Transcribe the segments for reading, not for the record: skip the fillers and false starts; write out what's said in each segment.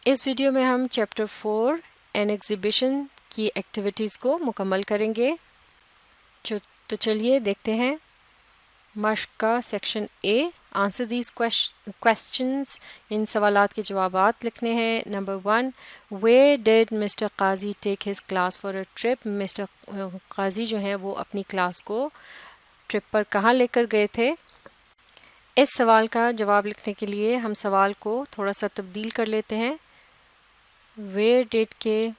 اس video میں ہم chapter 4 N exhibition کی ایکٹیویٹیز کو مکمل کریں گے. تو چلیے دیکھتے ہیں. مشق کا section A, answer these questions, ان سوالات کے جوابات لکھنے ہیں. Number 1، where did Mr Qazi take his class for a trip. Mr Qazi جو ہیں وہ اپنی کلاس کو ٹرپ پر کہاں لے کر گئے تھے. اس سوال کا جواب لکھنے کے لیے ہم سوال کو تھوڑا سا تبدیل کر لیتے ہیں. ویئر ڈیڈ کے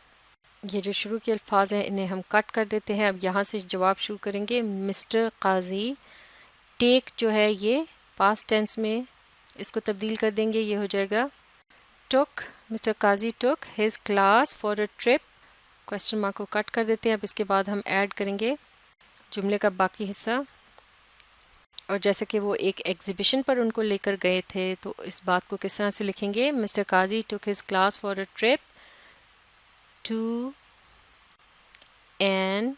یہ جو شروع کے الفاظ ہیں انہیں ہم کٹ کر دیتے ہیں. اب یہاں سے جواب شروع کریں گے. مسٹر قاضی، ٹیک جو ہے یہ پاسٹ ٹینس میں اس کو تبدیل کر دیں گے، یہ ہو جائے گا took. Mr Qazi took his class for a trip. Question mark کو کٹ کر دیتے ہیں. اب اس کے بعد ہم ایڈ کریں گے جملے کا باقی حصہ. اور جیسے کہ وہ ایک ایگزیبیشن پر ان کو لے کر گئے تھے تو اس بات کو کس طرح سے لکھیں گے. Mr Qazi took his class for a trip to an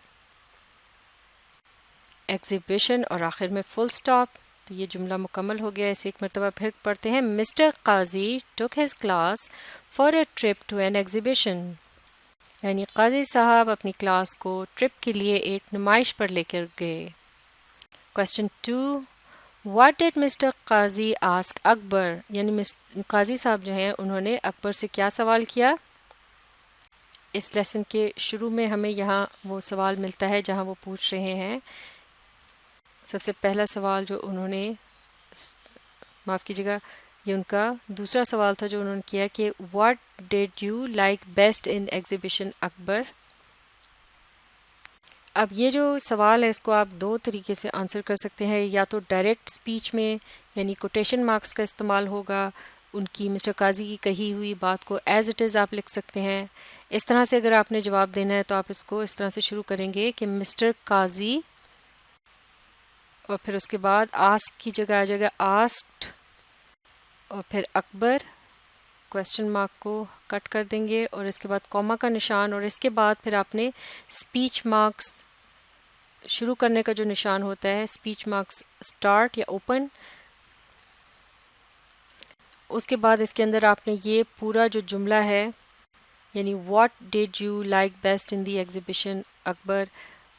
exhibition, اور آخر میں فل اسٹاپ. تو یہ جملہ مکمل ہو گیا. اسے ایک مرتبہ پھر پڑھتے ہیں. Mr Qazi took his class for a trip to an exhibition. یعنی قاضی صاحب اپنی کلاس کو ٹرپ کے لیے ایک نمائش پر لے کر گئے. Question 2، what did Mr Qazi ask اکبر. یعنی قاضی صاحب جو ہیں انہوں نے اکبر سے کیا سوال کیا. اس لیسن کے شروع میں ہمیں یہاں وہ سوال ملتا ہے جہاں وہ پوچھ رہے ہیں. سب سے پہلا سوال جو انہوں نے، معاف کیجیے گا، یہ ان کا دوسرا سوال تھا جو انہوں نے کیا کہ what did you like best in exhibition Akbar. اب یہ جو سوال ہے اس کو آپ دو طریقے سے آنسر کر سکتے ہیں. یا تو ڈائریکٹ اسپیچ میں یعنی کوٹیشن مارکس کا استعمال ہوگا. ان کی مسٹر قاضی کی کہی ہوئی بات کو ایز اٹ از آپ لکھ سکتے ہیں. اس طرح سے اگر آپ نے جواب دینا ہے تو آپ اس کو اس طرح سے شروع کریں گے کہ مسٹر قاضی، اور پھر اس کے بعد آسک کی جگہ آ جائے گا آسکڈ، اور پھر اکبر. کویسچن مارک کو کٹ کر دیں گے اور اس کے بعد کوما کا نشان، اور اس کے بعد پھر آپ نے اسپیچ مارکس شروع کرنے کا جو نشان ہوتا ہے، اسپیچ مارکس اسٹارٹ یا اوپن. اس کے بعد اس کے اندر آپ نے یہ پورا جو جملہ ہے یعنی what did you like best in the exhibition Akbar,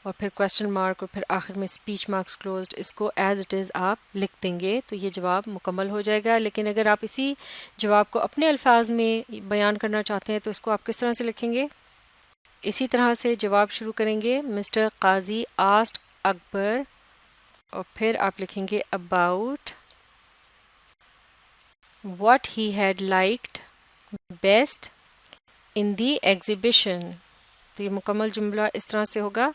اور پھر کویسچن مارک، اور پھر آخر میں اسپیچ مارکس کلوزڈ، اس کو ایز اٹ از آپ لکھ دیں گے تو یہ جواب مکمل ہو جائے گا. لیکن اگر آپ اسی جواب کو اپنے الفاظ میں بیان کرنا چاہتے ہیں تو اس کو آپ کس طرح سے لکھیں گے. اسی طرح سے جواب شروع کریں گے. مسٹر قاضی آسکڈ اکبر، اور پھر آپ لکھیں گے about what he had liked best in the exhibition. تو یہ مکمل جملہ اس طرح سے ہوگا.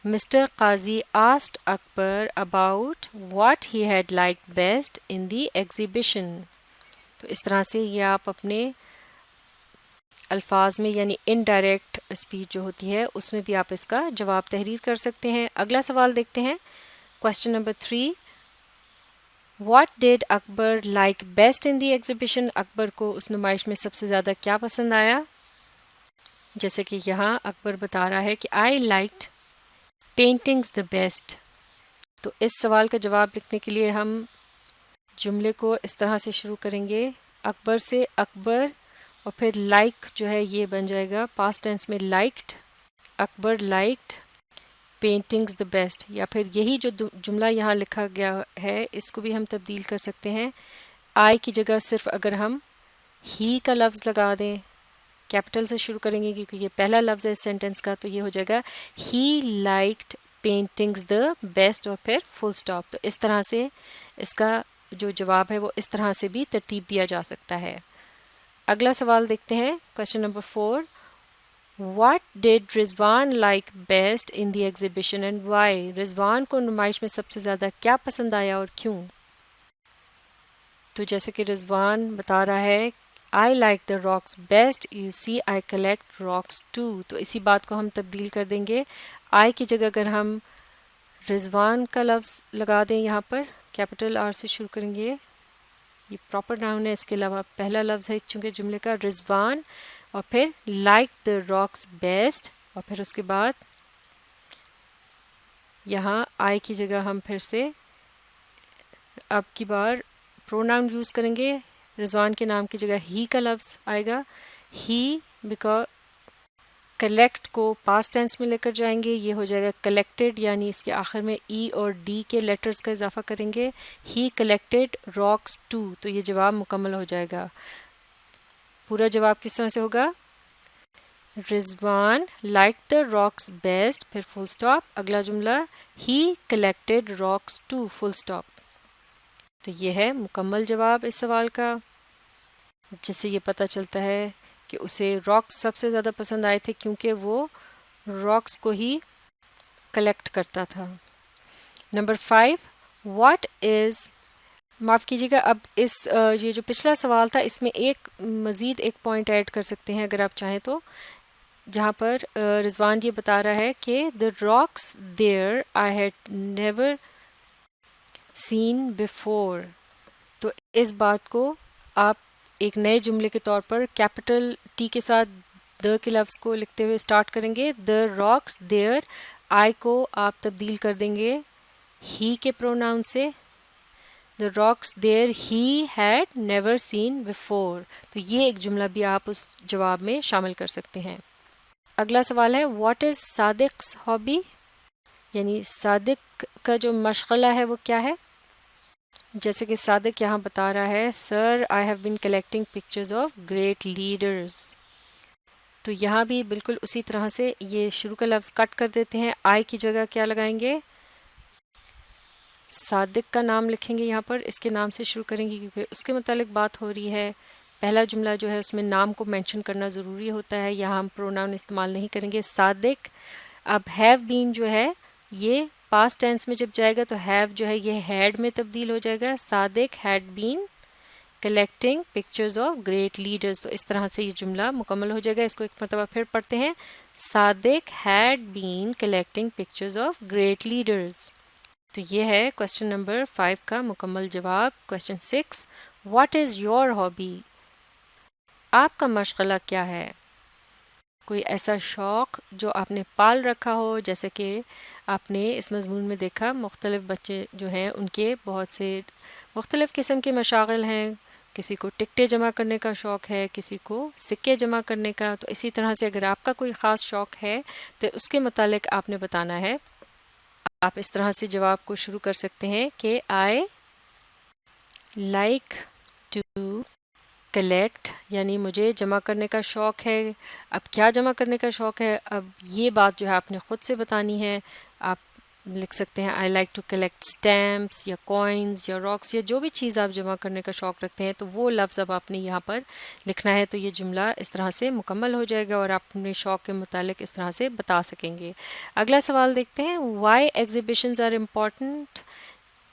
Mister Qazi asked Akbar about what he had liked best in the exhibition. تو اس طرح سے یہ آپ اپنے الفاظ میں یعنی انڈائریکٹ اسپیچ جو ہوتی ہے اس میں بھی آپ اس کا جواب تحریر کر سکتے ہیں. اگلا سوال دیکھتے ہیں. Question number 3، what did Akbar like best in the exhibition. Akbar کو اس نمائش میں سب سے زیادہ کیا پسند آیا. جیسے کہ یہاں اکبر بتا رہا ہے کہ آئی لائکڈ پینٹنگز دا بیسٹ. تو اس سوال کا جواب لکھنے کے لیے ہم جملے کو اس طرح سے شروع کریں گے. اکبر سے اکبر، اور پھر لائک جو ہے یہ بن جائے گا پاسٹ ٹینس میں liked. Akbar liked paintings the best. یا پھر یہی جو جملہ یہاں لکھا گیا ہے اس کو بھی ہم تبدیل کر سکتے ہیں. آئی کی جگہ صرف اگر ہم ہی کا لفظ لگا دیں، کیپٹل سے شروع کریں گے کیونکہ یہ پہلا لفظ ہے اس سینٹینس کا، تو یہ ہو جائے گا ہی لائکڈ پینٹنگز دا بیسٹ، اور پھر فل اسٹاپ. تو اس طرح سے اس کا جو جواب ہے وہ اس طرح سے بھی ترتیب دیا جا سکتا ہے. اگلا سوال دیکھتے ہیں. Question number 4، what did Rizwan like best in the exhibition and why. Rizwan کو نمائش میں سب سے زیادہ کیا پسند آیا اور کیوں. تو جیسے کہ رضوان بتا رہا ہے I like the rocks best, you see I collect rocks too. تو اسی بات کو ہم تبدیل کر دیں گے. آئی کی جگہ اگر ہم رضوان کا لفظ لگا دیں یہاں پر کیپٹل آر سے شروع کریں گے، یہ پراپر ناؤن ہے، اس کے علاوہ پہلا لفظ ہے چونکہ جملے کا رضوان، اور پھر لائک دا راکس بیسٹ، اور پھر اس کے بعد یہاں آئی کی جگہ ہم پھر سے اب کی بار پروناؤن یوز کریں گے. رضوان کے نام کی جگہ ہی کا لفظ آئے گا. ہی بیکاز کلیکٹ کو پاسٹ ٹینس میں لے کر جائیں گے، یہ ہو جائے گا کلیکٹڈ، یعنی اس کے آخر میں ای اور ڈی کے لیٹرز کا اضافہ کریں گے. ہی کلیکٹڈ راکس ٹو، تو یہ جواب مکمل ہو جائے گا. پورا جواب کس طرح سے ہوگا؟ Rizwan like the rocks best, پھر فل اسٹاپ. اگلا جملہ ہی collected rocks too, full stop. تو یہ ہے مکمل جواب اس سوال کا، جس سے یہ پتہ چلتا ہے کہ اسے راکس سب سے زیادہ پسند آئے تھے کیونکہ وہ راکس کو ہی کلیکٹ کرتا تھا. نمبر 5 واٹ از، معاف کیجیے گا، اب یہ جو پچھلا سوال تھا اس میں مزید ایک پوائنٹ ایڈ کر سکتے ہیں اگر آپ چاہیں تو، جہاں پر رضوان یہ بتا رہا ہے کہ the rocks there I had never seen before. تو اس بات کو آپ ایک نئے جملے کے طور پر کیپٹل ٹی کے ساتھ the کے لفظ کو لکھتے ہوئے اسٹارٹ کریں گے. the rocks there I کو آپ تبدیل کر دیں گے he کے پروناؤن سے. the rocks there he had never seen before. تو یہ ایک جملہ بھی آپ اس جواب میں شامل کر سکتے ہیں. اگلا سوال ہے واٹ از صادق's ہابی، یعنی صادق کا جو مشغلہ ہے وہ کیا ہے. جیسے کہ صادق یہاں بتا رہا ہے sir I have been collecting pictures of great leaders. تو یہاں بھی بالکل اسی طرح سے یہ شروع کا لفظ کٹ کر دیتے ہیں. آئی کی جگہ کیا لگائیں گے؟ صادق کا نام لکھیں گے یہاں پر، اس کے نام سے شروع کریں گے کیونکہ اس کے متعلق بات ہو رہی ہے. پہلا جملہ جو ہے اس میں نام کو مینشن کرنا ضروری ہوتا ہے، یہاں ہم پروناؤن استعمال نہیں کریں گے. صادق، اب ہیو بین جو ہے یہ پاسٹ ٹینس میں جب جائے گا تو ہیو جو ہے یہ ہیڈ میں تبدیل ہو جائے گا. Sadiq had been collecting pictures of great leaders. تو اس طرح سے یہ جملہ مکمل ہو جائے گا. اس کو ایک مرتبہ پھر پڑھتے ہیں. Sadiq had been collecting pictures of great leaders. تو یہ ہے کوشچن نمبر 5 کا مکمل جواب. Question 6 what is your hobby, آپ کا مشغلہ کیا ہے؟ کوئی ایسا شوق جو آپ نے پال رکھا ہو، جیسے کہ آپ نے اس مضمون میں دیکھا مختلف بچے جو ہیں ان کے بہت سے مختلف قسم کے مشاغل ہیں. کسی کو ٹکٹیں جمع کرنے کا شوق ہے، کسی کو سکے جمع کرنے کا. تو اسی طرح سے اگر آپ کا کوئی خاص شوق ہے تو اس کے متعلق آپ نے بتانا ہے. آپ اس طرح سے جواب کو شروع کر سکتے ہیں کہ آئی لائک ٹو کلیکٹ، یعنی مجھے جمع کرنے کا شوق ہے. اب کیا جمع کرنے کا شوق ہے، اب یہ بات جو ہے آپ نے خود سے بتانی ہے. آپ لکھ سکتے ہیں I like to collect stamps یا کوائنز یا راکس یا جو بھی چیز آپ جمع کرنے کا شوق رکھتے ہیں، تو وہ لفظ اب آپ نے یہاں پر لکھنا ہے. تو یہ جملہ اس طرح سے مکمل ہو جائے گا اور آپ اپنے شوق کے متعلق اس طرح سے بتا سکیں گے. اگلا سوال دیکھتے ہیں وائی ایگزیبیشنز آر امپورٹنٹ.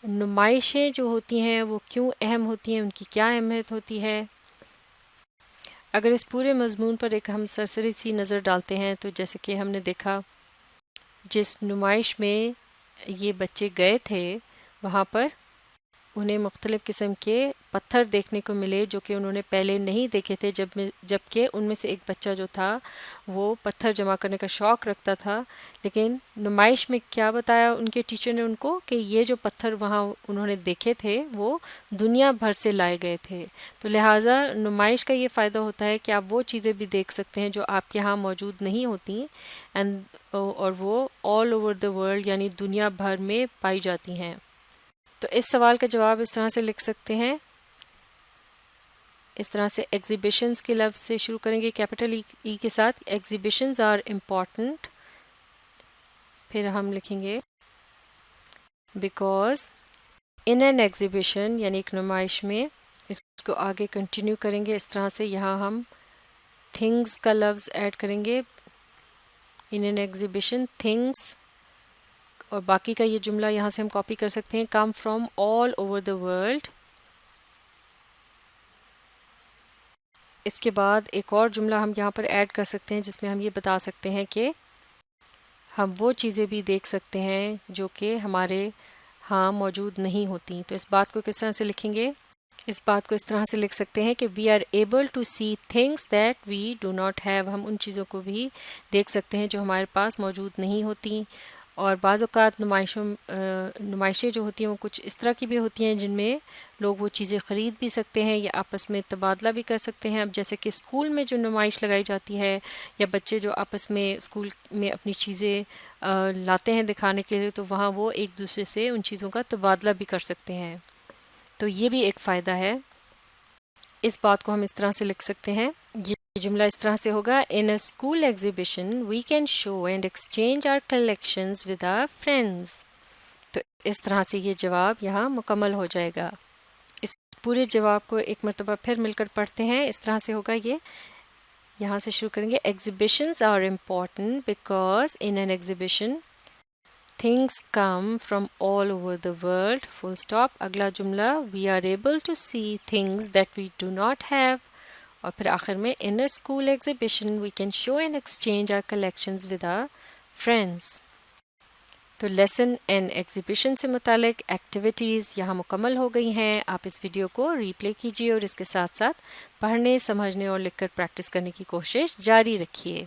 نمائشیں جو ہوتی ہیں وہ کیوں اہم ہوتی ہیں، ان کی کیا اہمیت ہوتی ہے. اگر اس پورے مضمون پر ایک ہم سرسری سی نظر ڈالتے ہیں تو جیسے کہ ہم نے دیکھا جس نمائش میں یہ بچے گئے تھے وہاں پر انہیں مختلف قسم کے پتھر دیکھنے کو ملے جو کہ انہوں نے پہلے نہیں دیکھے تھے، جبکہ ان میں سے ایک بچہ جو تھا وہ پتھر جمع کرنے کا شوق رکھتا تھا. لیکن نمائش میں کیا بتایا ان کے ٹیچر نے ان کو کہ یہ جو پتھر وہاں انہوں نے دیکھے تھے وہ دنیا بھر سے لائے گئے تھے. تو لہٰذا نمائش کا یہ فائدہ ہوتا ہے کہ آپ وہ چیزیں بھی دیکھ سکتے ہیں جو آپ کے ہاں موجود نہیں ہوتی اور وہ آل اوور دا ورلڈ یعنی دنیا بھر میں پائی جاتی ہیں. تو اس سوال کا جواب اس طرح سے لکھ سکتے ہیں، اس طرح سے ایگزیبیشنز کے لفظ سے شروع کریں گے کیپٹل ای کے ساتھ. ایگزیبیشنز آر امپورٹنٹ، پھر ہم لکھیں گے بیکاز ان این ایگزیبیشن یعنی ایک نمائش میں. اس کو آگے کنٹینیو کریں گے اس طرح سے. یہاں ہم تھنگز کا لفظ ایڈ کریں گے. ان این ایگزیبیشن تھنگز، اور باقی کا یہ جملہ یہاں سے ہم کاپی کر سکتے ہیں come from all over the world. اس کے بعد ایک اور جملہ ہم یہاں پر ایڈ کر سکتے ہیں جس میں ہم یہ بتا سکتے ہیں کہ ہم وہ چیزیں بھی دیکھ سکتے ہیں جو کہ ہمارے ہاں موجود نہیں ہوتی. تو اس بات کو کس طرح سے لکھیں گے؟ اس بات کو اس طرح سے لکھ سکتے ہیں کہ we are able to see things that we do not have. ہم ان چیزوں کو بھی دیکھ سکتے ہیں جو ہمارے پاس موجود نہیں ہوتی. اور بعض اوقات نمائشیں جو ہوتی ہیں وہ کچھ اس طرح کی بھی ہوتی ہیں جن میں لوگ وہ چیزیں خرید بھی سکتے ہیں یا آپس میں تبادلہ بھی کر سکتے ہیں. اب جیسے کہ اسکول میں جو نمائش لگائی جاتی ہے یا بچے جو آپس میں اسکول میں اپنی چیزیں لاتے ہیں دکھانے کے لیے، تو وہاں وہ ایک دوسرے سے ان چیزوں کا تبادلہ بھی کر سکتے ہیں. تو یہ بھی ایک فائدہ ہے. اس بات کو ہم اس طرح سے لکھ سکتے ہیں، یہ جملہ اس طرح سے ہوگا: in a school exhibition we can show and exchange our collections with our friends. تو اس طرح سے یہ جواب یہاں مکمل ہو جائے گا. اس پورے جواب کو ایک مرتبہ پھر مل کر پڑھتے ہیں. اس طرح سے ہوگا، یہ یہاں سے شروع کریں گے: exhibitions are important because in an exhibition things come from all over the world, full stop. اگلا جملہ: we are able to see things that we do not have. اور پھر آخر میں in a school exhibition we can show and exchange our collections with our friends. تو lesson and exhibition سے متعلق activities یہاں مکمل ہو گئی ہیں. آپ اس ویڈیو کو ری پلے کیجیے اور اس کے ساتھ ساتھ پڑھنے، سمجھنے اور لکھ کر پریکٹس کرنے کی کوشش جاری رکھیے.